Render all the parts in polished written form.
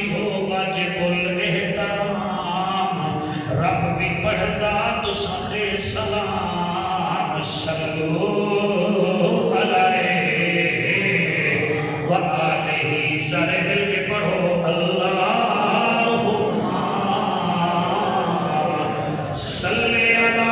نمازی ہو واجب الاحترام رب بھی پڑھدا تو سارے سلام صلو علیہ وآلہ سارے مل کے پڑھو اللہم صلی علی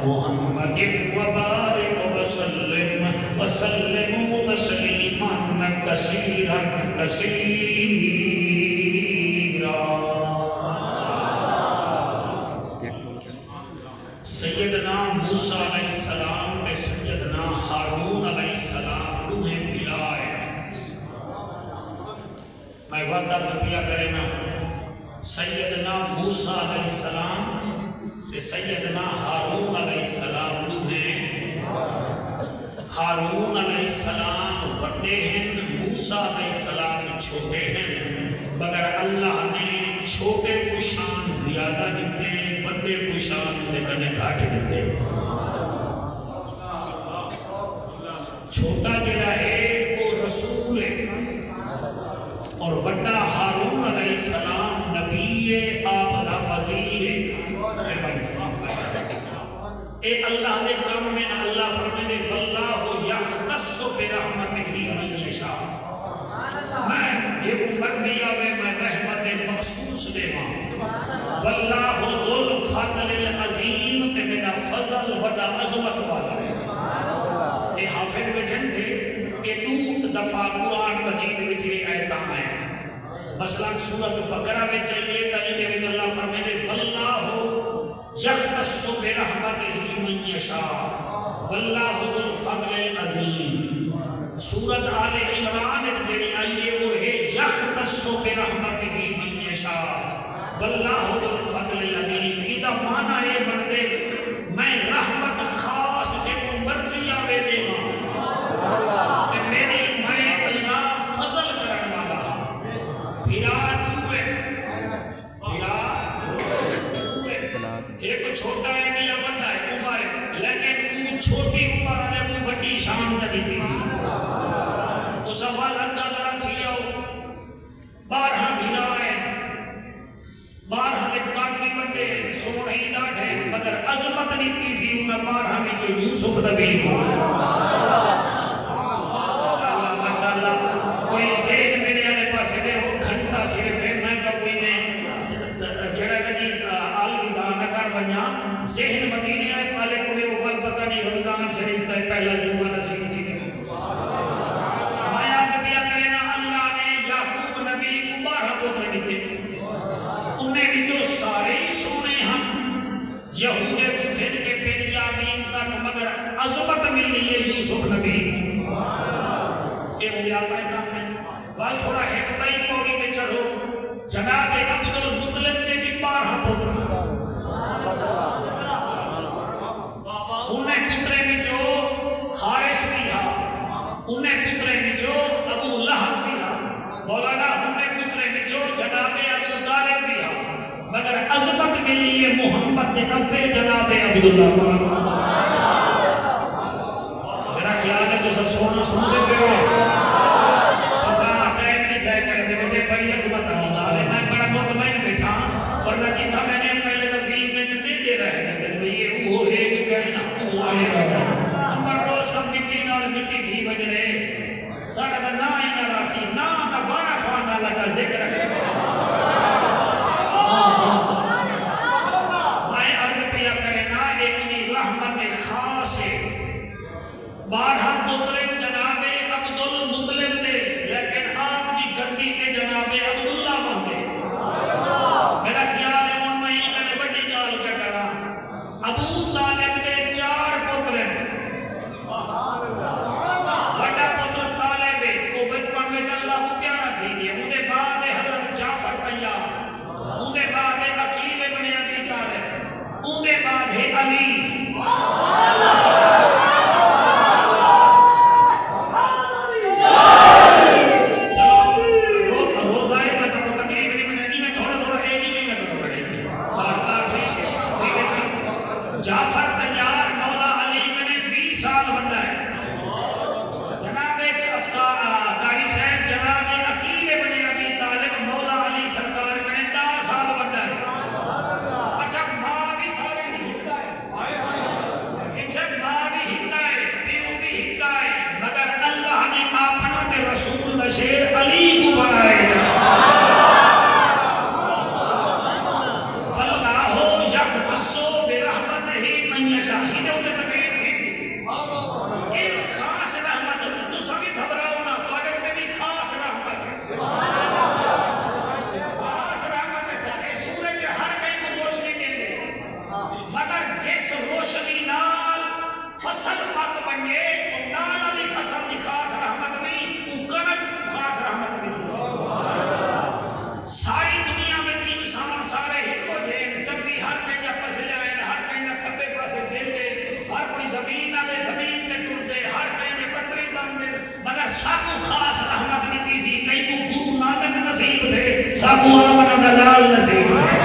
محمد وبارک وسلم تسلیما کثیرا کثیرا. سیدنا موسیٰ علیہ السلام نے سیدنا ہارون علیہ السلام دوہیں پلائے. میں وعدہ کیا کرے نا سیدنا موسیٰ علیہ السلام تے سیدنا ہارون علیہ السلام دوہیں. ہارون علیہ السلام وڈے ہیں موسیٰ علیہ السلام چھوٹے ہیں مگر اللہ نے چھوٹے کو شان زیادہ دیتے بڑے کو شان دیکھنے گھاٹ دیتے. چھوٹا جڑا ہے وہ رسول ہے اور وڈا ہارون علیہ السلام نبی آپ دا وزیر ہے. اے اللہ دے کام میں اللہ فرمائے دے واللہ یختص برحمتہ من یشاء. میں جو مرضی آوے میں رحمت مخصوص دے ماں. واللہ ذو الفضل العظیم تے میرا فضل وڈا عظمت والا ہے. اے حافظ بیٹھن تھے اے دو دفعہ قرآن مجید وچ آیتاں ہیں. مثلا سورۃ بقرہ میں چاہیے تاہی دے وچ اللہ فرمائے دے واللہ یختص برحمتہ من یشاء واللہ ذو الفضل العظیم. سورۃ آل عمران جڑی آئی ہے وہ ہے یختص برحمتہ من یشاء واللہ ذو الفضل العظیم. یہ معنی ہے بندے میں رحمت خاص جے کو مرضی آوے دے گا میری میں اللہ فضل کرن والا ہاں. بھرا دوئے ایک چھوٹا ہے یا بڑا ہے عمر لیکن وہ چھوٹی عمر والے کو بڑی شان چلی تھی. اس سوال اللہ تعالیٰ کیا ہو 12 بھیرا ہے 12 کے کاٹی بندے سونے ہی ڈاٹھے مگر عظمت نہیں تھی سی انہیں 12 میں جو یوسف نبی ہو. ماشاءاللہ کوئی زید میرے آنے پاس ہے وہ گھنٹہ صرف ہے میں کا کوئی نے جڑا کجی الوداع نہ کر بنیا ذہن مدینے آئے پالے کوئی اوپر پتہ نہیں رمضان شریف کا پہلا جمعہ نصیب تھی. میں یاد کیا کرے نا اللہ نے یعقوب نبی کو 12 پتر دیتے انہیں بھی جو سارے سونے ہیں یہودے کو کھیل کے بنیامین تک مگر عظمت ملی ہے یوسف نبی. یہ مجھے اپنے کام میں بات تھوڑا حکمت پوڑی میں چڑھو. جناب عبد المطلب نے بھی 12 پتر انہیں پترے بچو حارث بھی ہا انہیں پترے بچو ابو لہب بھی ہا مولانا انہیں پترے بچو جناب ابو طالب بھی ہا مگر عظمت ملی ہے محمد نے ابے جناب عبداللہ پاک. میرا خیال ہے تو سب سونا سنتے پہ ہو ٹائم نہیں جائے کر دے بیٹے بڑی عظمت ہے میں بڑا مطمئن بیٹھا ورنہ جتنا میں نے پہلے تک 20 منٹ نہیں دے رہے ہیں یہ وہ ہے کہ کہنا وہ آئے گا ہمار روز سب مٹی نال مٹی تھی بجنے ساڑھا دا نا ہی نہ راسی نا دا بارا فانا لگا ذکر میں عرض پیا کرے نا ایک انہی رحمت خاص ہے 12 مطلب جناب عبد المطلب دے لیکن آپ کی گندی کے جناب عبداللہ باندھے. میرا خیال ہے ان میں ہی کنے بڑی گال کا کرا ابو طالب دے 4 پتر بڑا پتر طالب ہے وہ بچپن میں اللہ کو پیارا تھی گیا مجھے بعد حضرت سب آمن دلال نصیب ہے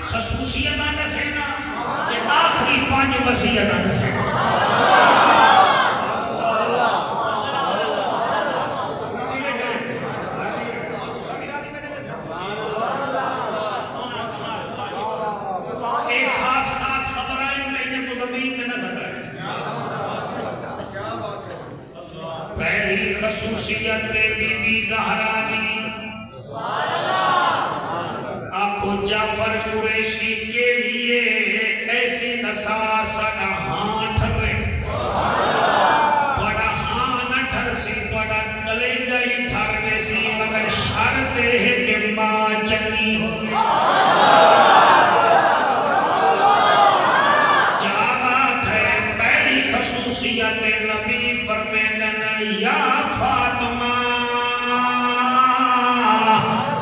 خصوصیتاں دسینا کہ آخری 5 وصیتاں دسینا ایک خاص خبر آئی انہیں کو زمین میں نظر رکھیں پہلی خصوصیت میں بی بی زہرا دی جعفر قریشی کے لیے ایسی نساسا ہاں ٹھرے بڑا ہاں نہ ٹھر سی بڑا کلے جائی ٹھر گے سی مگر شرط ہے کہ ماں چنی ہو کیا بات ہے پہلی خصوصیت نبی فرمیدن یا فاطمہ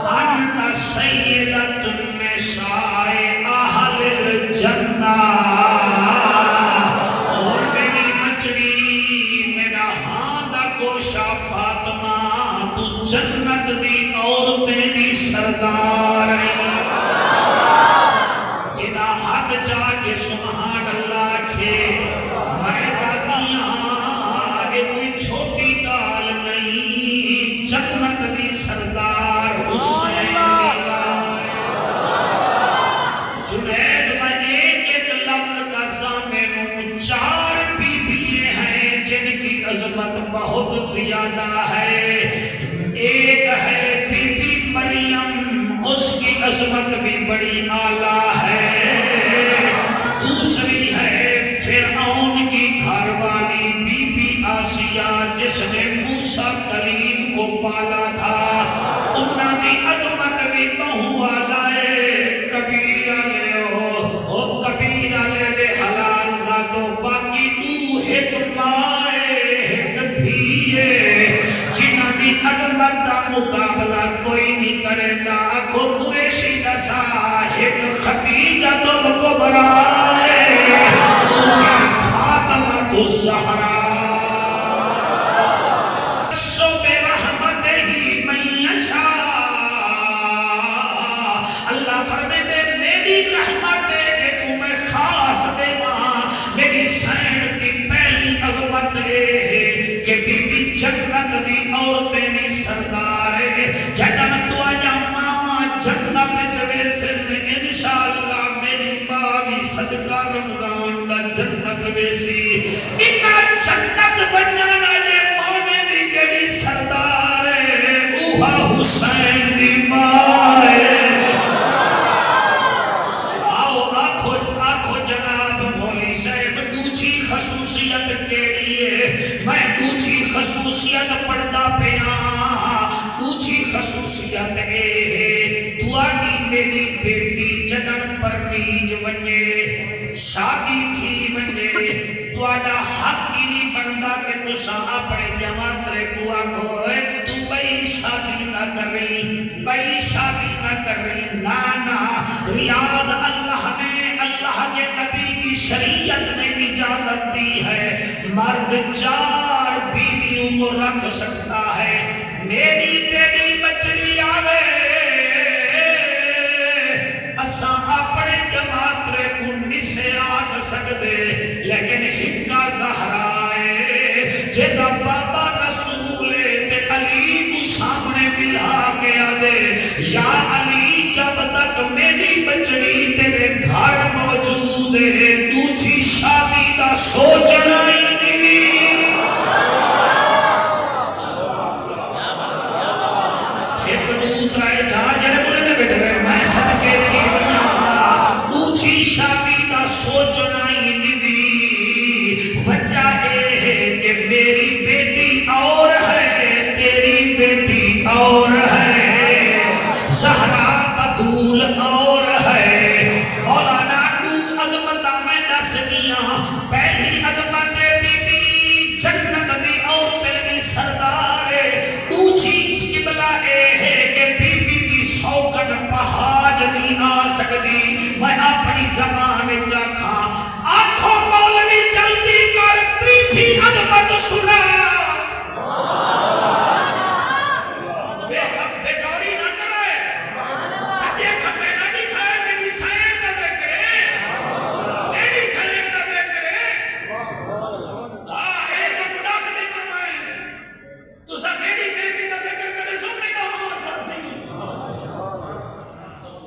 انت سیدت اور میری مچڑی میرا ہاں دا گوشہ فاطمہ تو جنت دی عورتیں دی سردار جنا حد جا کے سبحان اللہ کے میں راضیاں کہ کوئی چھوٹی گال نہیں جنت دی سردار حسین جنید میں ایک لفظ کا سامنے 4 بیوییں ہیں جن کی عظمت بہت زیادہ ہے ایک ہے بی بی مریم اس کی عظمت بھی بڑی اعلیٰ ہے دوسری ہے فرعون کی گھر والی بی بی آسیہ جس نے موسیٰ کلیم کو پالا تھا انہاں دی عظمت بھی بہو والا ہے کبیرہ لے کبیرہ لے دے حلال ذاتو باقی تو ایک مائے ایک دھیے جنہ دی عظمت دا مقابلہ کوئی نہیں کرے دا آکھو قریشی دسا ایک خدیجہ تو کبرائے دوسری فاطمہ الزہرا اللہ فرمے دے میری رحمت ہے کہ تمہیں خاص دے میری سین دی پہلی عظمت ہے کہ بی بی جنت دی عورتیں دی سردار ہے جنت تو آجا ماما جنت جوے سن انشاءاللہ میری ماں بھی صدقہ رمضان دا جنت بیسی اتنا جنت بنانا یہ مانے دی جڑی سردار ہے اوہا حسین دی ماں ہے خصوصیت کے لیے میں دوسری خصوصیت پڑھتا پیا دوسری خصوصیت ہے دعا دی میری بیٹی جنن پر نیج ونجے شادی تھی تسا اپنے جماعترے کو آکھو تو بئی شادی نہ کری، بئی شادی نہ کری، نانا ریاض اللہ نے، اللہ کے نبی کی شریعت نے اجازت دی ہے، مرد 4 بیویوں کو رکھ سکتا ہے، میری تیری بچڑی آوے اساں اپنے جماعترے کو نسے آن سکدے، لیکن ہکا زہرا ہے جیدہ بابا رسول تے علی کو سامنے ملا کے آدے یا علی جب تک میری بچڑی تیرے گھر موجود ہے دوسری شادی دا سوچنا ہی نہیں، ایک دوترائے چار جڑے بولے میں بیٹھے گئے میں صدقے تھی بنا دوسری شادی دا سوچنا ہی نہیں، وجہ اے ہے کہ میری بیٹی اور ہے تیری بیٹی اور ہے، زہرا بطول اور ہے، مولانا دو عظمتہ میں دسنیاں، پہلی عظمت بی بی جنت دی عورتیں دی سردار ہے، دوسری قبلہ اے ہے کہ بی بی دی سوکن پہاج نہیں آ سکتی، میں اپنی زبان چاکھا آنکھوں مولوی جلدی کر تریچھی عظمت سنا، بیٹوری نہ کرے سجے کھپے نہ دکھائے میری سائن کا ذکرے، میری سائن کا ذکرے، ایک بڑا سے دیکھا تو سب میری بیٹی کا ذکر کرے سمنے کا ہاں تھرسی،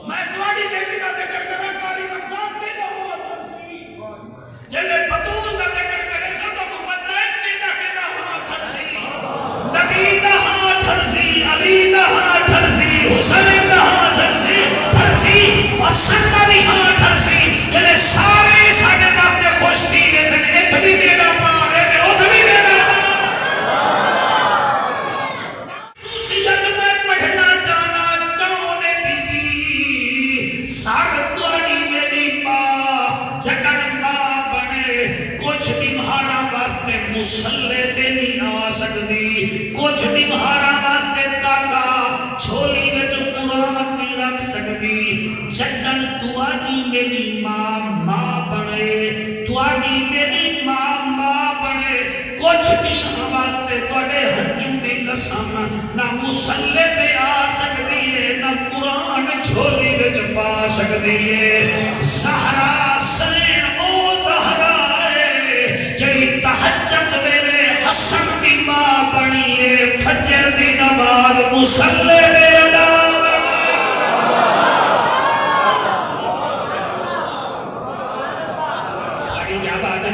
میں دواری بیٹی کا ذکر کرے کاری مقداس دے کا ہاں تھرسی، جلے بطول کا ذکر کرے سو تو مبتائن کی دا ہاں تھرسی، نبی دا ہاں تھرسی، علی دا ہاں تھرسی، حسین دا ہاں تھرسی، حسن دا بھی ہاں تھرسی، جلے سارے ساڑے واسطے خوش تھی ویسن ایک بھی بیڑا پار ہے میں ادھ بھی بیڑا پار، سوسیت میں پڑھنا جانا کون بی بی سار دواری میری ماں جگڑ ماں بنے، کچھ نمہارا واسطے مسلے تے نہیں آ سکتی، کچھ نمہارا واسطے تاکہ چھولی میں جو قرآن نہیں رکھ سکتی، جگڑ دواری میری ماں بنے، دواری میری ماں بنے، کچھ نہیں واسطے توڑے ہنجوں دی قسم نہ مسلے تے آ سکتی ہے نہ قرآن چھولی میں جو پا سکتی ہے، زہرا سین او زہرا ہے جڑی تہجد ویلے حسن دی ماں بنی ہے، فجر دی نماز مسلے میں ادا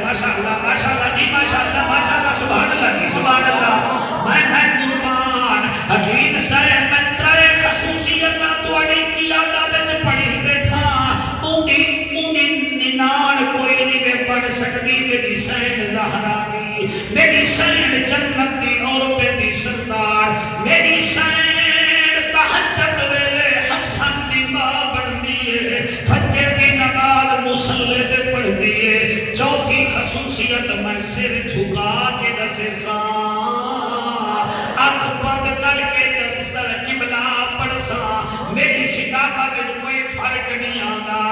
ماشاءاللہ جی ماشاءاللہ سبحان اللہ جی سبحان اللہ، میں قربان حکیم صاحب میں ترائے خصوصیتہ توڑی قیادہ دج پڑھی بیٹھا، اونگی ننان کوئی نہیں میں پڑھ سکتی، میری سین زہرا دی، میری سین جنت دی عورتیں دی سردار، میری سین تہجد ویلے حسن دی ماں بن دیئے، فجر دی نماز مسلے دے پڑھ دیئے، چوتھی خصوصیت میں سر جھکا کے دسے ساں، آنکھ بند کر کے دسر قبلہ پڑھ ساں، میری خطابہ میں کوئی فرق نہیں آنا،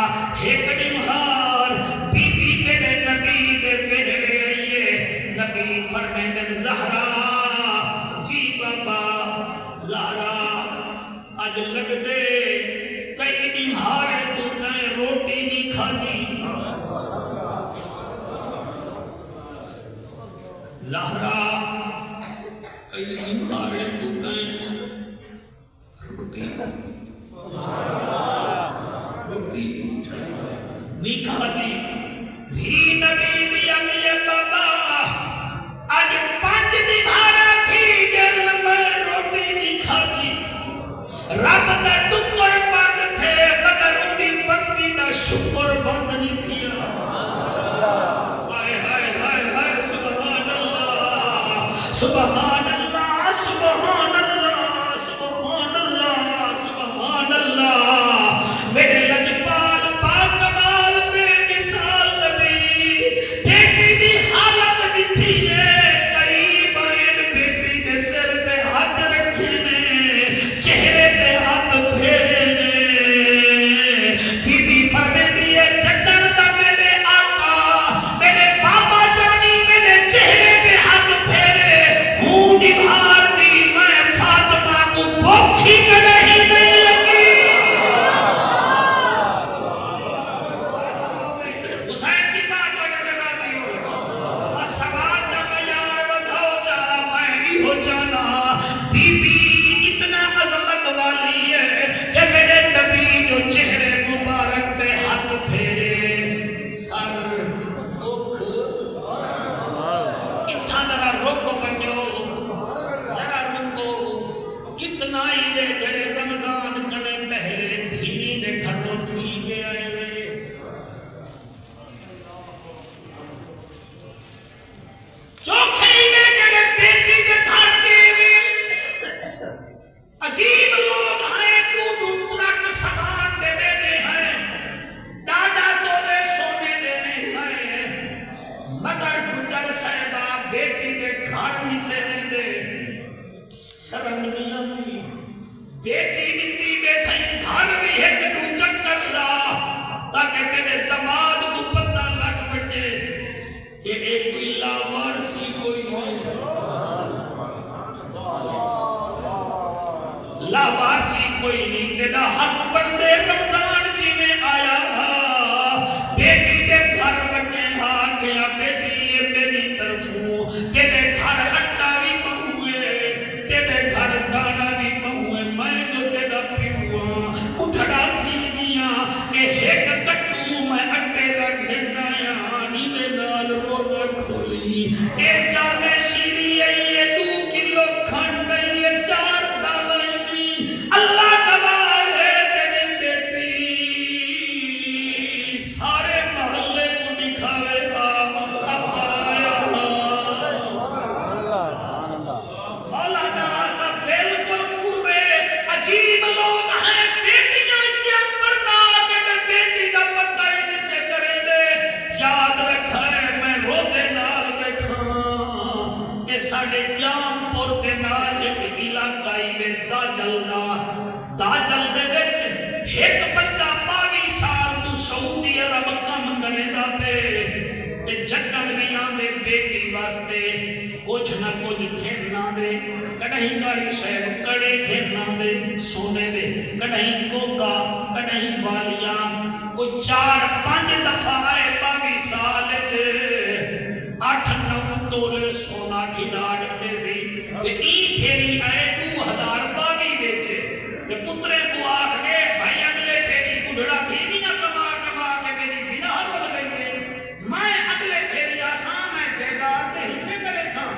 ایک نمہار بی بی میرے نبی دے ویڑے آئیے، نبی فرمیدن زہرا جی بابا زہرا اج لگ دے کئی نمہارے تو تائیں روٹی نہیں کھاتی، زہرا کئی نمہارے تو تائیں روٹی نہیں کھاتی، بھی نبی دیا دیئے بابا آج 5 نمہارا تھی گل میں روٹی نہیں کھاتی، رب دا ٹکر بند تھے مگر انہی بندی دا شکر بند نہیں تھیا، ہائے ہائے ہائے ہائے سبحان اللہ سبحان اللہ سبحان اللہ سبحان اللہ سبحان اللہ، میرے لجپال باکمال بے مثال نبی بیٹی دی حالت بٹھی ہے، شرم نہیں آتی بیٹی دیتی بیٹھائی گھر بھی ہے کہ تو چکر لا تاکہ تیرے دماد کو پتہ لگ بٹے کہ ایک کوئی لاوارسی کوئی نہیں لاوارسی کوئی نہیں تیرا حق بندے رمضان جی میں آیا بیٹی دے گھر بٹے کیا بیٹی یہ میری طرفوں تیرے گھر اٹا بھی پہوئے تیرے گھر دانا بھی پہوئے میں جو تیرا پیوہاں اٹھڑا تھی دیا کہ ایک کٹو میں اٹے دا گھرنا یعنی دے نال روزہ کھولی اے چاہے شیری یہ 2 کلو کھنڈ یہ 4 دالائنی اللہ گواہ ہے تیری بیٹی سارے محلے کو دکھاوے گا ابا آیا مولانا سب بالکل پورے عجیب لوگ ہیں بیٹیاں کیا پردہ کہ بیٹی کا پتہ ہی سے کرے دے یاد رکھے میں روزے نال بیٹھا یہ ساڑھے قیام پور دے نال ایک علاقائی میں دا جل دے وچ ایک بندہ 22 سال تو سعودی عرب کم کرے دا پہ تے جٹن بھی آندے بیٹی واسطے کچھ نہ کچھ کھیلنا دے کڑہیں گاڑی شہر کڑے کھیلنا دے سونے دے کڑہیں کوکا کڑہیں والیا کوئی 4-5 دفعہ آئے 22 سال 8-9 تولے سونا کھلاڑ دے سی تے ای پھیری آئے 2022 دے چھے تے پترے کو آکھ دے بھائی اگلے پھیری بڑھڑا تھی نہیں کما کے میری بنا بڑھ گئی ہے میں اگلے پھیری آسان میں جیداد دے حصے کرے ساں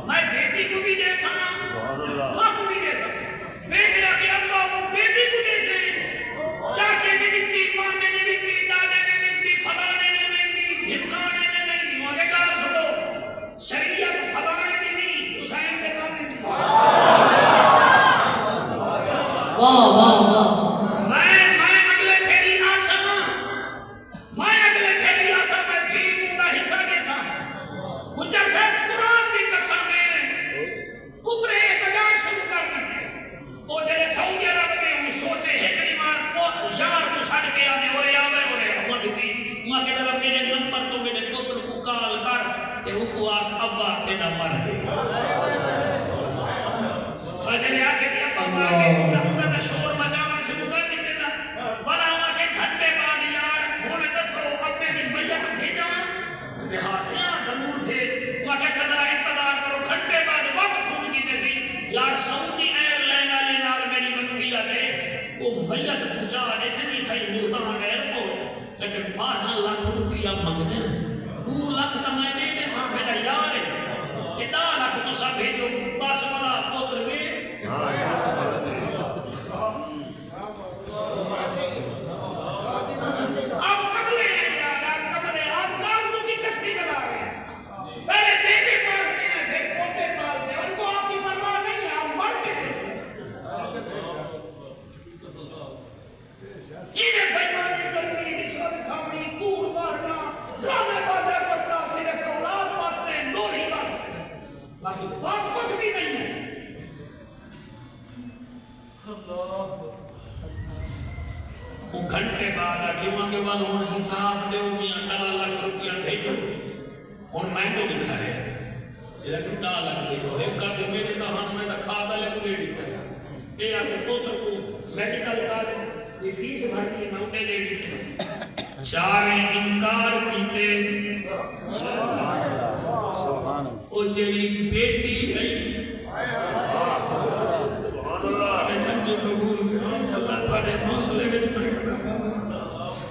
میں بیٹی کو بھی دے ساں ماں کو بھی دے ساں بیٹی آگے اللہ بیٹی کو دے سے چاچے نے دیتی ماں نے دیتی دادے نے دیتی فلانے نے نہیں دی دھمکانے نے نہیں دی وہاں گا سنو شریعت فلانے دی نہیں حسین دے بانے دی واہ واہ واہ میں اگلے پھیری آسان میں تھی موندا حصہ دے ساں گجر سے قرآن دی قسم ہے پترے احتجاج شروع کر دیتے وہ جلے سعودی عرب کے ہوں سوچے ہے کریمان یار کو سڑ کے آنے ہو رہے ہوا دیتی وہاں کے طرف میرے نمبر تو میرے پتر کو کال کر تے وہ کو آکھ ابا تینا مر گئے جلے آکے دی ابا مر گئے انہوں نے شور مچاون شروع کر دیتے نا بلا وہاں کے گھنٹے بعد یار ہونے دسو اپنے بھی میت بھیجا کہ ہاسیاں ضرور تھے وہاں کے چدرہ انتظار کرو گھنٹے بعد واپس فون کی تیسی یار سعودی ایئر لائن والے نال میری مکفیہ دے وہ میت پوچھا ایسے نہیں تھا ملتان ایئرپورٹ لیکن 12 لاکھ روپیہ مگنے 2 لاکھ نمائے دے دے ساں بیٹا یار ہے کہ 2 لاکھ تو سا بھیجو بس والا پتر میں آپ قبلے ہیں یار آپ قبلے آپ کافروں کی کشتی چلا رہے ہیں پہلے بیٹے پالتے ہیں پھر پوتے پالتے ہیں ان کو آپ کی پرواہ نہیں ہے آپ مرتے تھے انہیں بیمانی کرنی نشان کھامی کور مارنا ڈرامے بازے کرنا صرف اولاد واسطے لولی واسطے باقی بات کچھ بھی نہیں ہے وہ گھنٹے بعد کیوں کے بعد انہوں نے حساب دے میاں 2 لاکھ روپیہ بھیجو اور میں تو لکھا ہے لیکن 2 لاکھ بھیجو ایک کا کہ میرے دہان میں تو کھادا لے کوئی دی تھا اے آکے پوتر کو میڈیکل کالج یہ فیس بھرنی نوٹے دے دی تھے چارے انکار کیتے او جڑی بیٹی ہے اللہ تھوڑے حوصلے میں بڑے قدم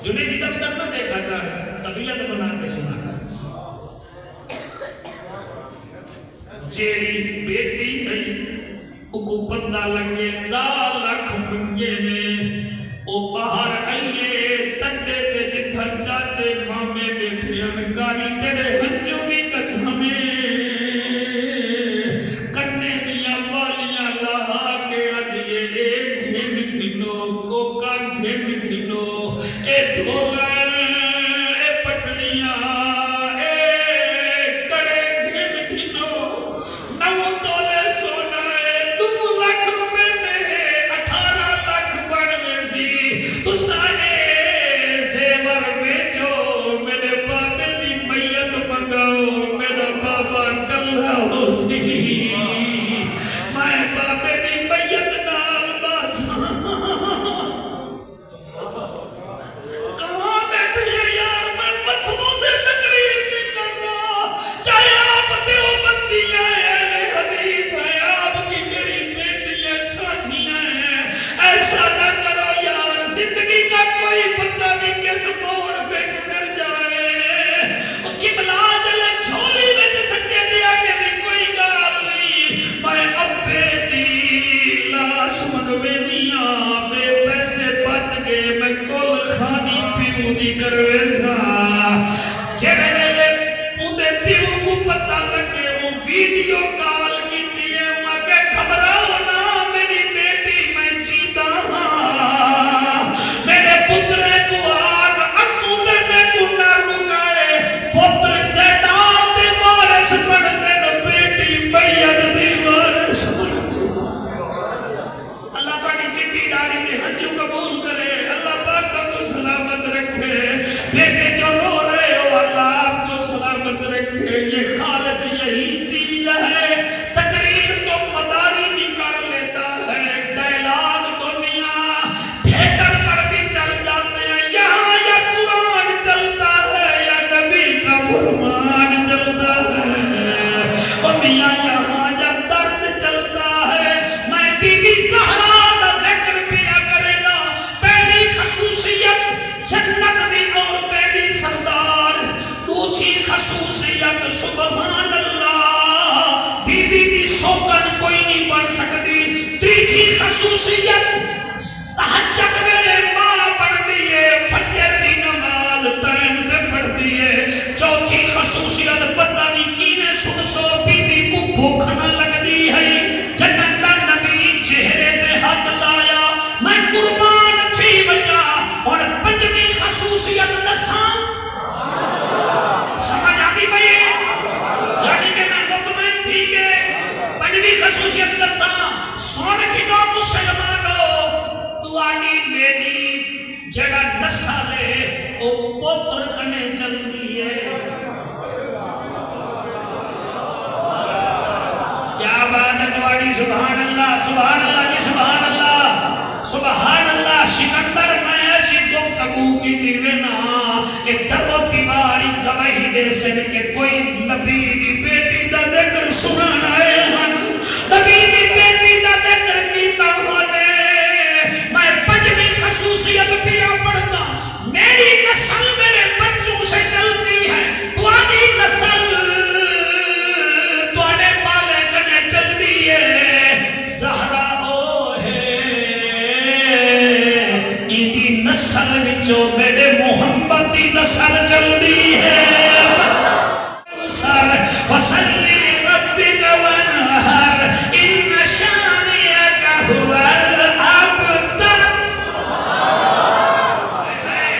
جنہیں کی طرف نہ دیکھا کر طبیعت بنا کے سنا کر جیڑی بیٹی ہے کو پتہ لگے 2 لاکھ منگے میں او باہر آئیے تڈے تے جتھا چاچے مامے بیٹھے انکاری تیرے ہنجوں دی قسمیں کنے دیا والیاں لہا کے آدھیے اے گھن گھنو کوکا گھن گھنو اے ڈھولا اے پٹڑیاں اے کڑے گھن گھنو 9 تولے سونا اے 2 ویڈیو کال کی دیئے مکہ گھبراؤ نا میری بیٹی میں جیتا ہاں میرے پترے کو آگ اکو دینے کو نہ رکائے پتر جیداد دے وارث بن دن بیٹی بیعت دی وارث بن اللہ پاکی چٹی ڈاڑی دے ہنجو قبول کرے اللہ پاک کو سلامت رکھے بیٹے جو رو رہے ہو اللہ آپ کو سلامت رکھے یہ خالص یہی چیز ہے تقریر تو مداری بھی کر لیتا ہے ڈائلاگ دنیا تھیٹر پر بھی چل جاتے ہیں یہاں یا قرآن چلتا ہے یا نبی کا فرمان چلتا ہے اور میاں یہاں یا درد چلتا ہے میں بی بی زہرا دا ذکر پیا کرے نا پہلی خصوصیت جنت دی اور پہلی سردار دوسری خصوصیت سبحان اللہ بی بی دی سوکن کوئی نہیں بن سکتی تیسری خصوصیت تہجد ویلے ماں پڑھ دیئے فجر دی نماز ٹائم دے پڑھ دیئے چوتھی خصوصیت پتہ نہیں کینے سن سو بی بی کو بھوک نہ لگ دی ہے جنت دا نبی چہرے دے ہاتھ لایا میں قربان تھی بنا اور پنجویں خصوصیت دساں سمجھ آتی بھئی یعنی کہ میں مطمئن تھی کہ پنجویں خصوصیت دساں سون کھنو مسلمانو دوانی میری جڑا نسا لے او پوتر کنے چل دیئے کیا بات ہے دوانی سبحان اللہ جی سبحان اللہ سکندر میں ایسی گفتگو کی دیونا ایک درو دیواری گواہی دے سن کہ کوئی نبی دی بیٹی دا ذکر سنان آئے ہن نبی دی بیٹی دا ذکر کیتا ہونے میں پنجویں خصوصیت پیا پڑھتا میری نسل میرے بچوں سے چلتی ہے توانی نسل توانے پالے کنے چلتی ہے زہرا نسل وچو میرے محمد دی نسل چلدی ہے فصلی لربک وانحر ان شانئک هو الابتر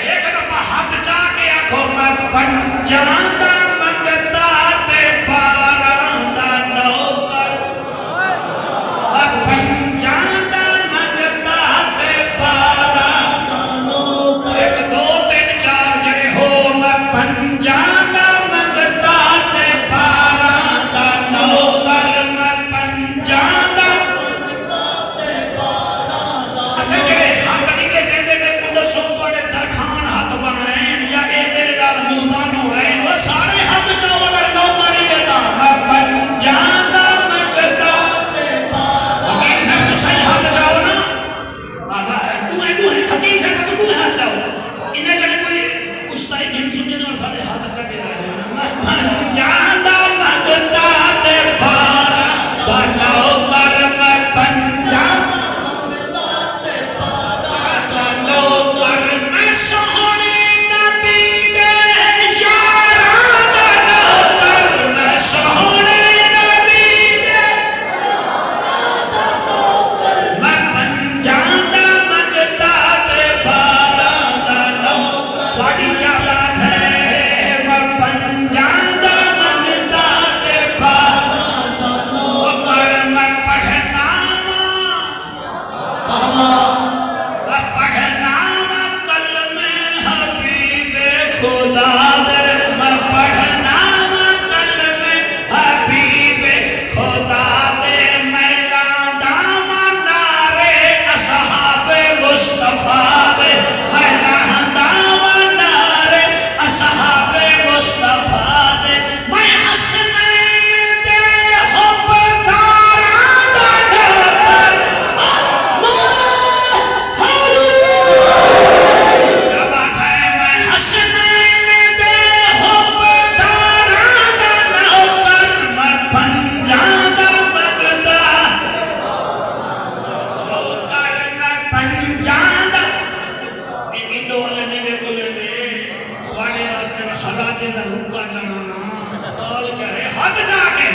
ایک دفعہ ہاتھ چا کے آکھو میں پنجان دا منگتا تے پاراں دا نوکر میں پنجان دا منگتا تے پاراں ایک دو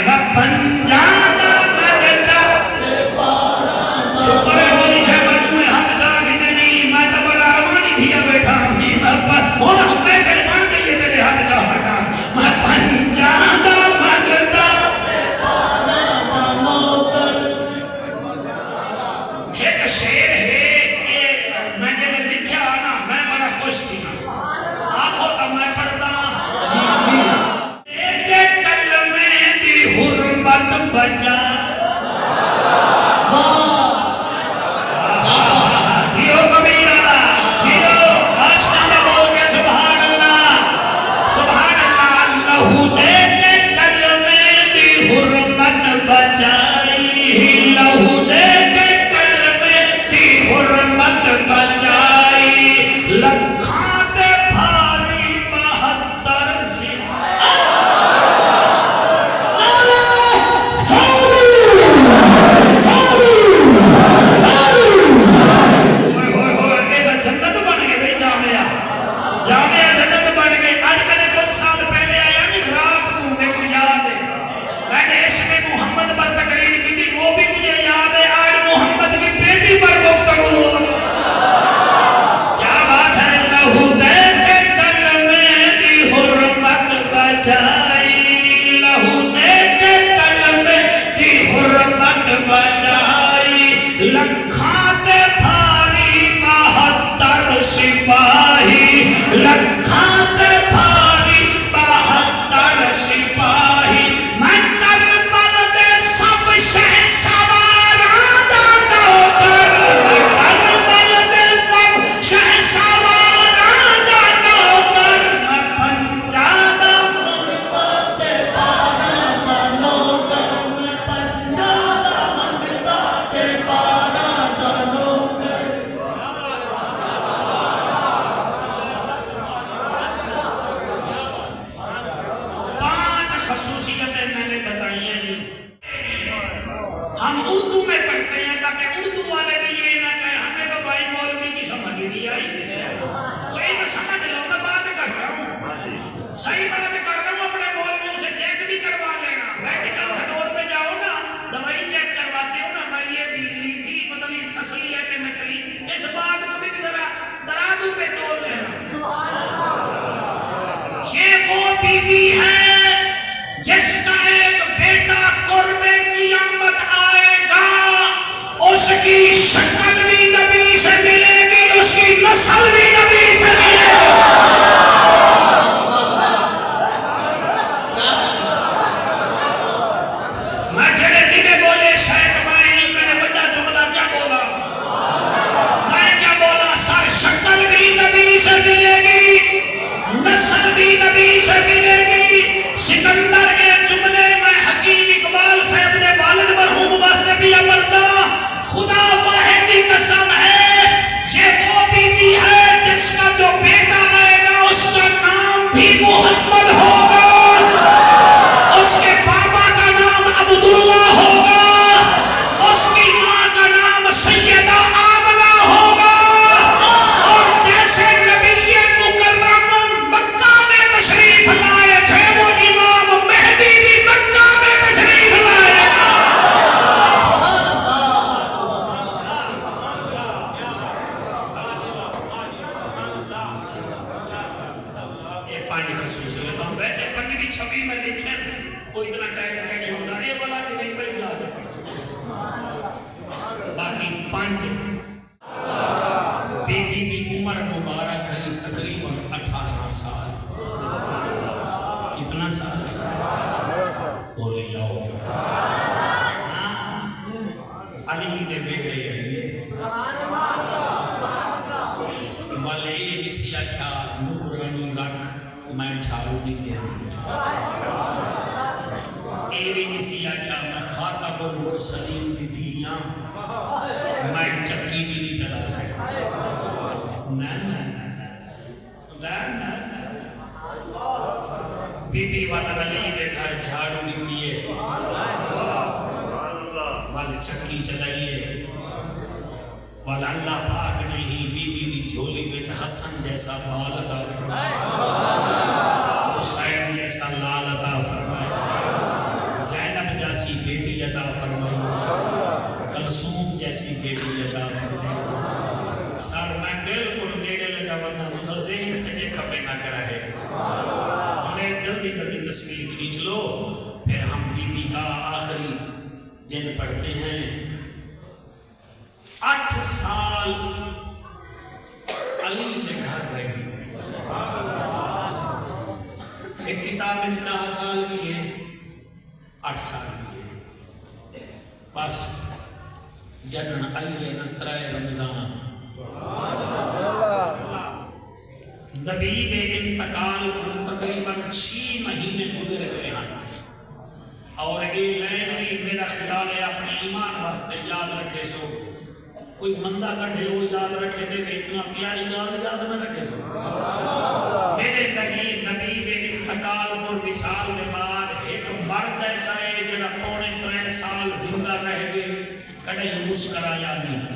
میں پنجانا مگتا شکر مولی شہبہ تمہیں ہاتھ چاہ کی دینی میں تو بڑا روانی دیا بیٹھا ہوں ہونا میں کلمان دئیے تیرے ہاتھ چاہ بیٹھا میں پنجانا مگتا ایک شیر ہے میں جنہیں لکھیا نا میں بڑا خوش تھی آنکھوں تو میں پڑھتا ایک کلمے دی حرمت بچا جیو کبیر اللہ جیو آشنا میں بول کے سبحان اللہ اللہ ایک کلمے دی حرمت بچائی لہو ایک کلمے دی حرمت بچائی لکھات بھاری 72 جنت بن گئے بھئی جامعہ جنت بن گئے آج کنے کچھ سال پہلے آیا نہیں رات کو میں کو یاد ہے میں نے عشق محمد پر تقریر کی تھی وہ بھی مجھے یاد ہے آج محمد کی بیٹی پر گفتگو کیا بات ہے لہو دے کے کلمے دی حرمت بچائی لہو دے کے کلمے دی حرمت بچائی لکھات بھاری 72 سپاہی لکھات بھاری 72 سپاہی میں کربل دے سب شہسواراں دا نوکر میں کربل دے سب شہسواراں دا نوکر میں پنجادہ منگتا تے پارا دا نوکر میں پنجادہ منگتا تے پارا دا نوکر پانچ خصوصیتیں میں نے بتائی ہیں ہم اردو میں پڑھتے ہیں تاکہ اردو والے بھی یہ نہ کہیں ہمیں تو بھائی مولوی کی سمجھ نہیں آئی کوئی میں سمجھ لو میں بات کر رہا ہوں صحیح بات کر رہا ہوں اپنے مولویوں سے چیک بھی کروا لینا میڈیکل سٹور پہ جاؤ نا دوائی چیک کرواتے ہو نا میں یہ دی لی تھی پتہ نہیں اصلی ہے کہ نکلی اس بات کو بھی ذرا درازو پہ تول لینا یہ وہ بی بی ہے جس کا ایک بیٹا قرب قیامت آئے گا اس کی شکل بھی نبی سے ملے گی اس کی نسل بھی نبی سے ملے گی میں جڑے دیگے بولے شاید میں نہیں کرے بڑا جملہ کیا بولا میں کیا بولا سر شکل بھی نبی سے ملے گی نسل بھی نبی سے ملے گی سکندر کے جملے میں حکیم اقبال سے اپنے والد مرحوم واسطے بھی پڑھتا خدا واحد کی قسم ہے یہ وہ بی بی ہے جس کا جو بیٹا آئے گا اس کا نام بھی محمد ہوگا اس کے پاپا کا نام عبداللہ ہوگا اس کی ماں کا نام سیدہ آمنہ ہوگا اور جیسے نبی مکرم مکہ میں تشریف لائے تھے وہ امام مہدی بھی مکہ میں تشریف لائے یہ پانی خصوصیت ہم ویسے 15 میں لکھیں وہ اتنا ٹائم نہیں ہوتا یہ بلا کہ نہیں پہلے یاد ہے باقی 5 بی بی دی عمر مبارک ہے تقریباً 18 سال کتنا سال بولے جاؤ علی دے بیڑے آئیے والے اسی آکھا نکرانی رکھ میں جھاڑو دی دے دی ایوی اسی آکھا میں خاتم المرسلین دی دیاں میں چکی بھی نہیں چلا سکتا بی بی والا علی دے گھر جھاڑو نہیں دیئے والا چکی چلائیے والا اللہ پاک نہیں بی بی دی جھولی بچ حسن جیسا بال عطا فرمائے حسین جیسا لال عطا فرمائے زینب تصویر کھینچ لو. پھر ہم بی بی کا آخری دن پڑھتے ہیں. 8 سال علی نے گھر رہی. ایک کتاب میں 10 سال کی ہے، 8 سال کی ہے. بس جنن آئیے نہ 3 رمضان نبی دے انتقال کو تقریباً 6 مہینے گزر گئے ہیں. اور یہ لین بھی میرا خیال ہے اپنے ایمان واسطے یاد رکھے سو. کوئی مندہ کٹھے ہو یاد رکھے دے کہ اتنا پیاری یاد نہ رکھے سو. میرے نبی دے انتقال پر مثال کے بعد ایک مرد ایسا ہے جڑا 3.5 سال زندہ رہ گئے کہیں مسکرایا نہیں.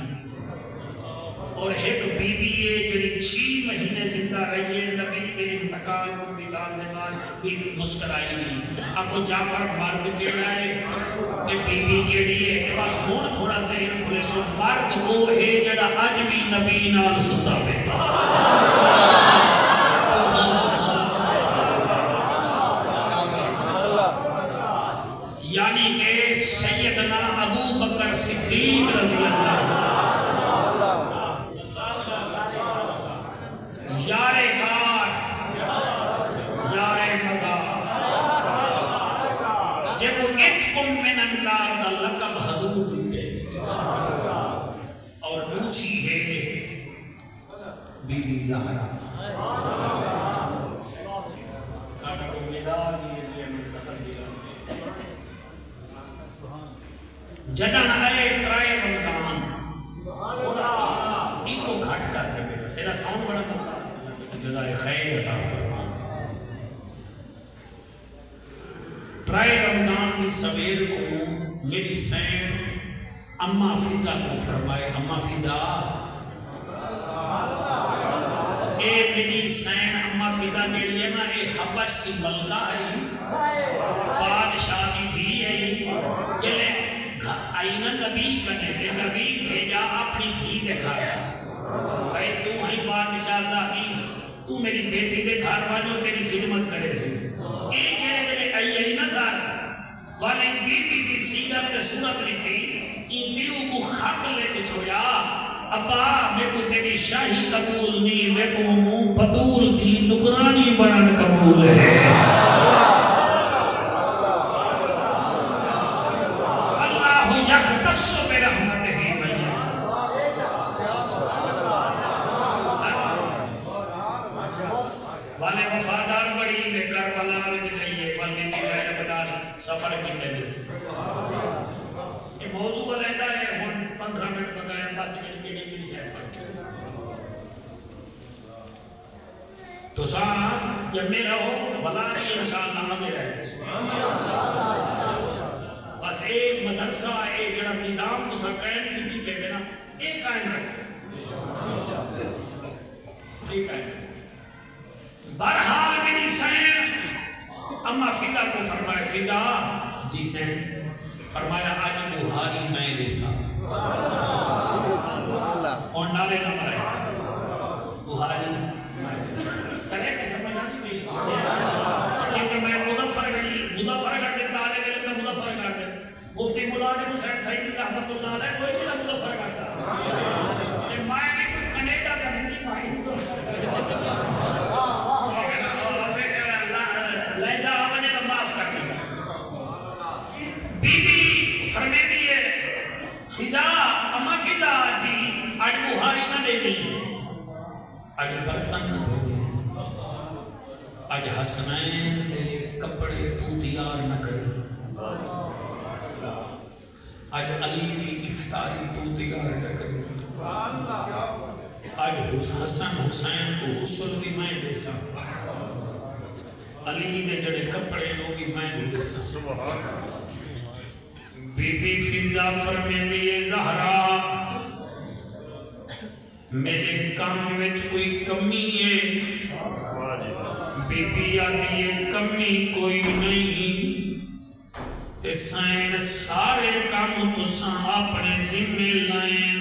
اور ایک بی بی ہے جڑی 6 مہینے زندہ رہی ہے نبی کے انتقال کو مثال کے بعد بھی مسکرائی نہیں. آکو جعفر مرد کیڑا ہے کہ بی بی کیڑی ہے کہ بس ہون تھوڑا ذہن کھلے سو. مرد وہ ہے جڑا اج بھی نبی نال ستا پہ. یعنی کہ سیدنا ابو بکر صدیق رضی اللہ یارے کار یارے مزا جب وہ اتکم من النار دا لقب حضور دیتے اور پوچھی ہے بی بی زہرا ساڑھا کو مدار یہ منتقل دیا جنن آئے 3 رمضان ان کو گھٹ کر کے بیٹھا. تیرا ساؤنڈ بڑا ہوتا جزائے خیر عطا فرما. 3 رمضان کی سویر کو میری سین اماں فضا کو فرمائے اماں فضا اے میری سین اماں فضا جیڑی ہے نا اے حبش کی ملکہ ہے بادشاہ کی دھی ہے جلے آئی نا نبی کنے تے نبی بھیجا اپنی دھی دکھا بھائی تو ہی بادشاہ زادی تو میری بیٹی دے گھر والوں تیری خدمت کرے سے. ایک جنے دلے آئی نا سار والے بی بی کی سیرت تے صورت لکھی این بیو کو خط لے کے چھوڑیا ابا میں کو تیری شاہی قبول نہیں میں کو بطول دی نگرانی بنن قبول ہے. اللہ یختص برحمتہ من والے وفادار بڑی میں کربلا وچ گئی ہے والے میرے بدال سفر کی پہلے سے. یہ موضوع علیحدہ ہے ہن 15 منٹ بغیر بچ کے کیڑی شاید تو سان جب میرا ہو بلا بھی انشاءاللہ میرا ہے. بس ایک مدرسہ ایک جڑا نظام تو سا قائم کی تھی کہتے نا ایک قائم رکھتے ایک قائم. بہرحال میری سین اما فضا کو فرمایا فضا جی سین فرمایا آج بہاری میں دیسا اور نعرے نمبر ایسا بہاری سرے کے سمجھ آتی بھی کیونکہ میں مظفر گڑھ دیتا آلے میں لگتا مظفر گڑھ دیتا مفتی ملازم حسین سعید رحمت اللہ علیہ کوئی چیزا مظفر گڑھتا کہ مائے بھی کنیڈا کا ہندی مائی لہجہ آمنے کا معاف کر دیا. بی بی فرمے دیئے فضا اما فضا جی آج بہاری نہ دے دی آج برتن نہ دھو دے آج حسنین دے کپڑے تو تیار نہ کرے آج علی دی افطاری تو تیار نہ کرے آج حسن حسین کو غسل بھی میں دے سا علی دے جڑے کپڑے نو بھی میں دے سا. بی بی فضا فرمے دیئے زہرا میرے کام وچ کوئی کمی ہے. بی بی آدھی یہ کمی کوئی نہیں تے سائن سارے کام تساں اپنے ذمہ لائیں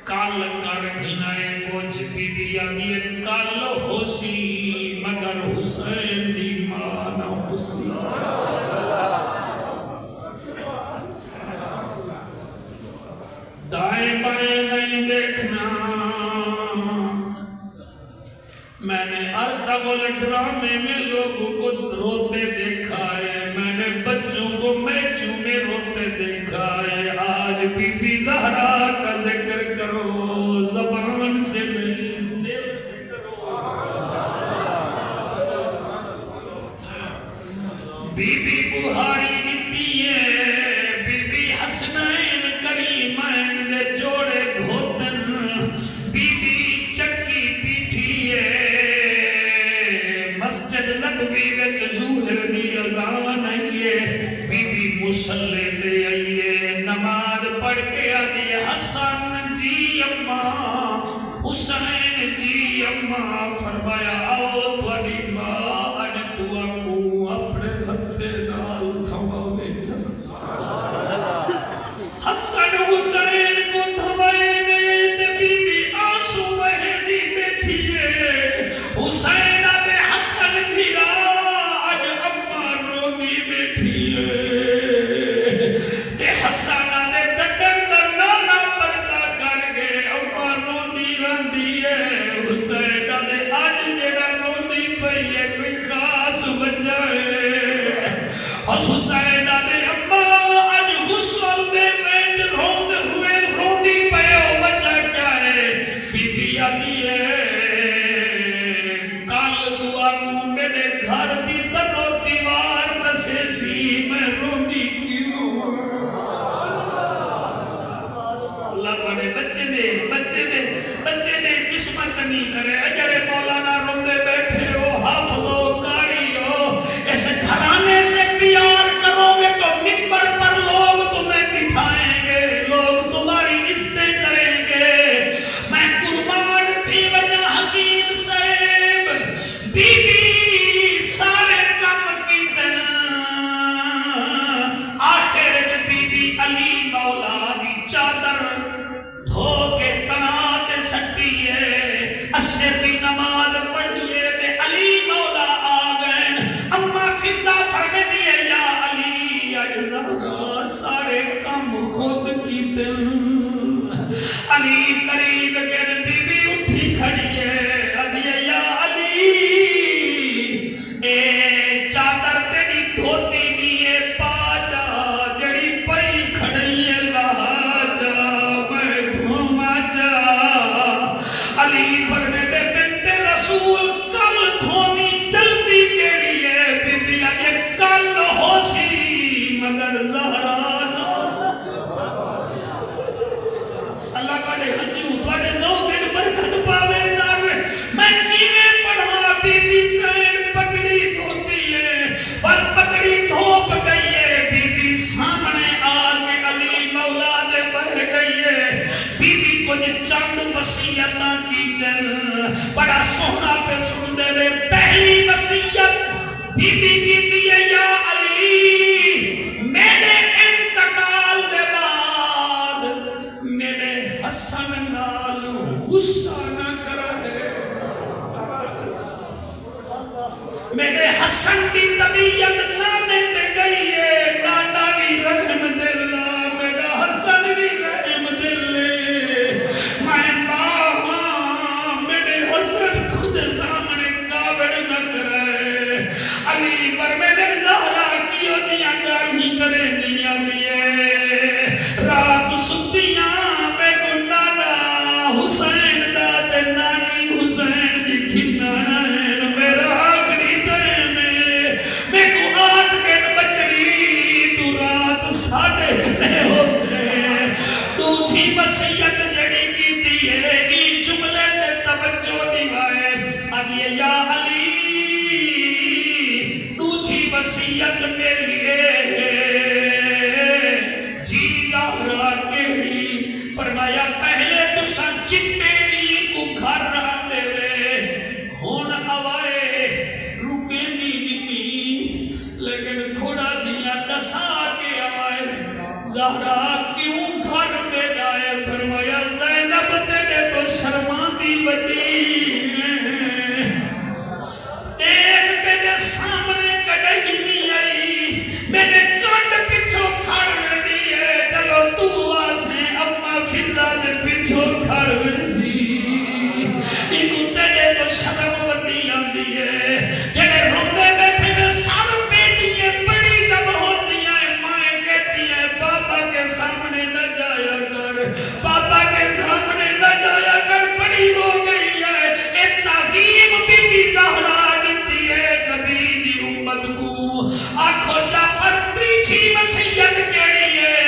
کال کر گھنائے کچھ بی بی آدھی کال ہو سی مگر حسین دی ماں نہ حسین دائیں بائیں نہیں دیکھنا میں نے ارطغرل ڈرامے میں لوگوں کو روتے دیکھا ہے میں نے بچوں کو میچوں میں روتے دیکھا ہے آج بی بی زہرا کا ذکر کرو زبان سے نہیں دل سے کرو بی بی بہاری نتی ہے بی بی حسنین کریمین دے جوڑے گھوتن بی بی چکی پیٹھی ہے مسجد نبوی وچ ظہر دی اذان آئیے بی بی مصلی تے آئیے نماز پڑھ کے آدھی حسن جی اماں حسین جی اماں فرمایا آؤ تھوڑی ماں اج تو کو اپنے ہتھے نال کھواوے چل حسن حسین کو تھوائے نے تے بی بی آنسو بہنی بیٹھی ہے حسین آدھے حسن بھیرا اج اماں رومی بیٹھی ہے تے حسن آدھے چکر دا نانا پردہ کر گئے اماں رومی راندی ہے حسین آدھے آج جڑا رومی پئی ہے کوئی خاص وجہ ہے حسین آدھے اماں آج غسل دے میں روند ہوئے روندی پئے ہو وجہ کیا ہے بی بی آدھی ہے کل دعا کو میرے گھر دی درو دیوار دسے سی میں روندی کیوں اللہ پڑے بچے نے قسمت نہیں کرے اجڑے مولانا روندے بیٹھے ہو حافظ ہو قاری ہو اس گھرانے سے پیار کرو گے تو منبر پر لوگ تمہیں بٹھائیں گے لوگ تمہاری عزتیں کریں گے میں قربان تھی وجہ حکیم صاحب بی بی سارے کم کی دن آخر بی بی علی مولا دی چادر دھو کے تنات سکتی ہے اسر دی نماز پڑھئے تے علی مولا آگئن اما فضا فرمے دیئے یا علی اجزارا سارے کم خود کی دل علی قریب گن بی بی اٹھی کھڑی ہے ادھیے یا علی اے چادر تیری دھوتی نیے پاچا جڑی پئی کھڑی ہے لہاچا میں دھوما چا علی فرمے دے بنت رسول کل دھومی جلدی کیڑی ہے بی بی آگے کل ہو سی مگر زہرا اللہ پڑے ہنجو تھوڑے زوگن برکت پاوے سارے میں کیویں پڑھوا بی بی سین پکڑی دھوتی ہے پر پکڑی دھوپ گئی ہے بی بی سامنے آگے علی مولا دے بڑھ گئی ہے بی بی کچھ چند وصیتاں کی جن بڑا سونا پہ سن دے وے پہلی وصیت بی بی کی دیئے یا علی میرے انتقال دے بعد میرے حسن نالو غصہ نہ کرے میرے حسن کی طبیعت نانے دے گئی ہے نانا بھی رحم دلہ میرا حسن بھی رحم دلے میں ماں میرے حسن خود سامنے کابڑ نہ کرے علی پر میرے زہرا کیوں جیاں گاڑی کرے نیا دیئے رات سکتیاں میں کو نانا حسین دا تے نانی حسین دی کھنانا ہے میرا آخری ٹائم ہے میں کو آٹھ دن بچڑی تو رات ساڑھے گھنے ہو سے دوچھی وصیت جڑی کی دیئے ای جملے تے توجہ دیوائے آدھیے یا علی دوچھی وصیت میری ہے جی زہرا کہڑی فرمایا پہلے تو سن چٹے دی کو گھر رہا دے وے ہون آوائے رکیں دی نمی لیکن تھوڑا دیا ڈسا کے آوائے زہرا کیوں گھر میں ڈائے فرمایا زینب تیرے تو شرمان دی بڑی آکھو جعفر تریجھی وصیت کیڑی ہے؟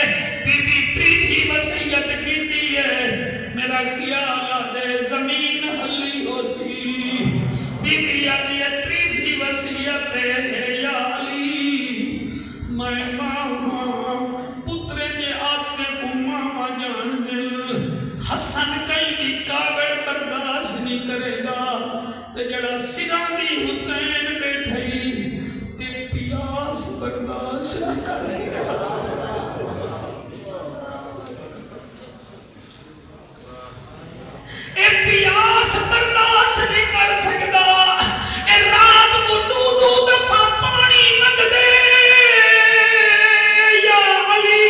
بی بی تریجھی وصیت کیتی ہے میرا خیال آدھے زمین ہلی ہو سی. بی بی آدھی تریجھی وصیت ہے یا علی میں ماں پترے دے آتے کو ماما جان دل حسن کئی دی کابڑ برداشت نہیں کرے گا تے جڑا سران دی حسین بیٹھئی تے پیاس برداشت نہیں کر سکتا. اے پیاس برداشت نہیں کر سکتا. اے رات کو دو دفعہ پانی مت دے یا علی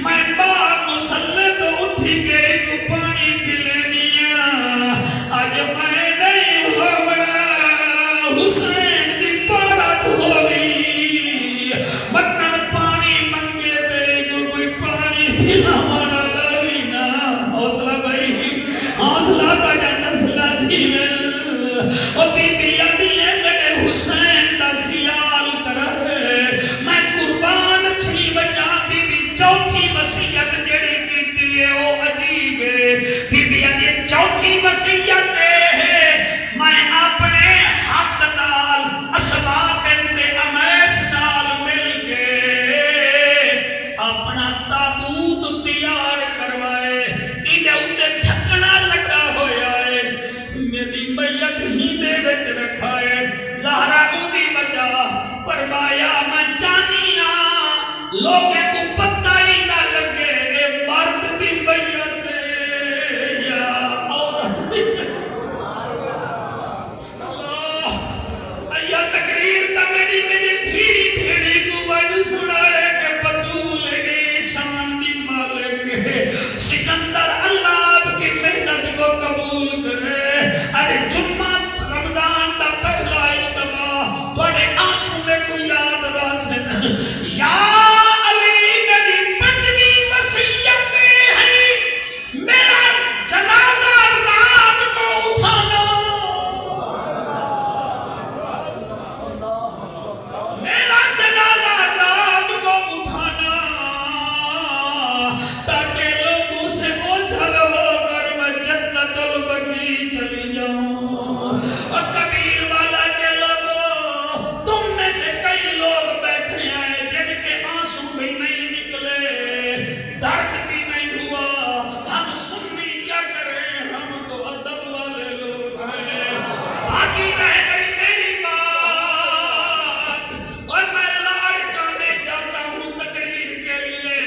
میں باہر مسلح تو اٹھی گئی تو پانی پی لینیا. آج میں نہیں ہوڑا حسین دی پارت ہوئی مکن پانی منگے دے جو کوئی پانی پینا والا لوی نا. حوصلہ بھائی حوصلہ بڑا نسلہ جیول او بی بی آدھی ہے میرے حسین دا خیال کر رہے میں قربان تھی بجا. بی بی چوتھی وصیت جڑی کیتی ہے وہ عجیب ہے. بی بی آدھی چوتھی وصیت ہے میں اپنے ہاتھ نال اسما بنت امیس نال مل کے اپنا تابوت تیار کروائے. ایدے اوتے ڈھکنا لگا ہویا ہے میری میت ہی دے وچ رکھا ہے. زہرا اودی وجہ فرمایا میں چاہنی ہاں لوگے کو پتہ ہی نہ لگے اے مرد دی میت ہے یا عورت دی. اللہ یا تقریر تا میری دھیری بھیڑی کو وڈ سنائے کہ بطول اے شان دی مالک ہے. سکندر اللہ آپ کی محنت کو قبول کرے. ارے جمعہ رمضان دا پہلا اجتماع تھوڑے آنسو میں کو یاد راسن یا علی میری پنجویں وصیت ہے میرا جنازہ رات کو اٹھانا. میرا جنازہ رات کو اٹھانا تاکہ لوگوں سے اوجھل ہو کر میں جنت البقیع چلی جاؤں. اور کبیر والا کے لوگوں تم میں سے کئی لوگ بیٹھے ہیں جن کے آنسو بھی نہیں نکلے درد بھی نہیں ہوا. ہم سنی کیا کریں ہم تو ادب والے لوگ ہیں. باقی رہ گئی میری بات اور میں لاڑ کرنے جاتا ہوں تقریر کے لیے.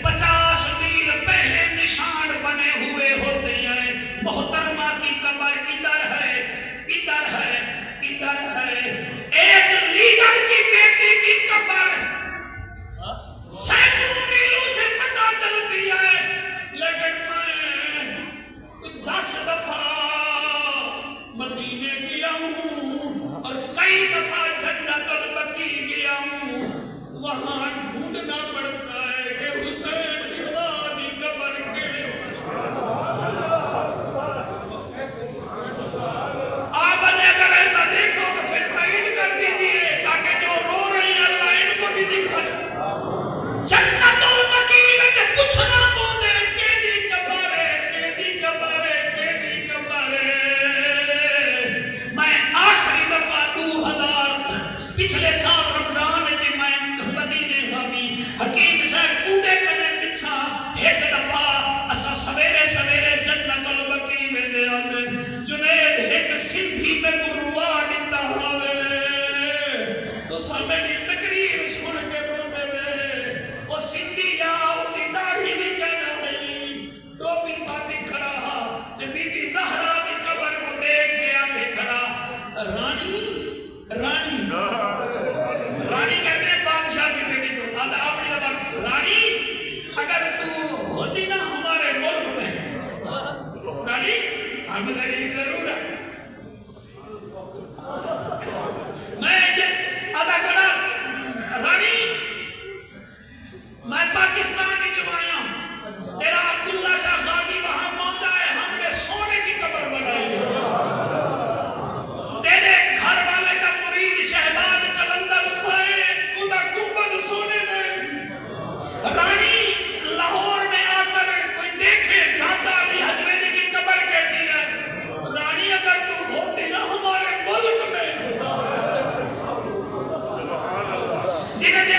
50 میل پہلے نشان بنے ہوئے ہوتے ہیں. محترمہ کی قبر ادھر ہے ادھر ہے ادھر ہے. ایک لیڈر کی بیٹی کی قبر سینکڑوں میلوں سے پتہ چلتی ہے لیکن میں 10 دفعہ مدینے گیا ہوں اور کئی دفعہ جنت البقیع گیا ہوں. وہاں ڈھونڈنا پڑتا ہے کہ حسین کی قبر کیڑے آپ نے اگر ایسا دیکھو تو پھر تعین کر دیجئے تاکہ جو رو رہی ہیں اللہ ان کو بھی دکھائے. جنت البقیع میں جب پوچھنا تو دے کیدی قبر ہے کیدی قبر ہے کیدی قبر ہے. میں آخری دفعہ 2000 پچھلے سال رمضان جی میں مدینے ہمی حکیم صاحب اودے کنے پچھا ایک دفعہ اسا سویرے سویرے جنت البقیع میں دے آزے. جنید ایک سندھی میں گروا دیتا ہوئے تو سامنی تقریر سن کے بولے ہوئے وہ سندھی یا اپنی داڑھی بھی کہنا نہیں تو بھی باتیں کھڑا جب بی بی زہرا کی قبر کو دیکھ کے آکے کھڑا. رانی کہتے ہیں بادشاہ کی بیٹی کو. آپ نے کہا رانی اگر تو ہوتی نا ہمارے ملک میں رانی ہم غریب ضرور ہے میں آدھا کھڑا جنہیں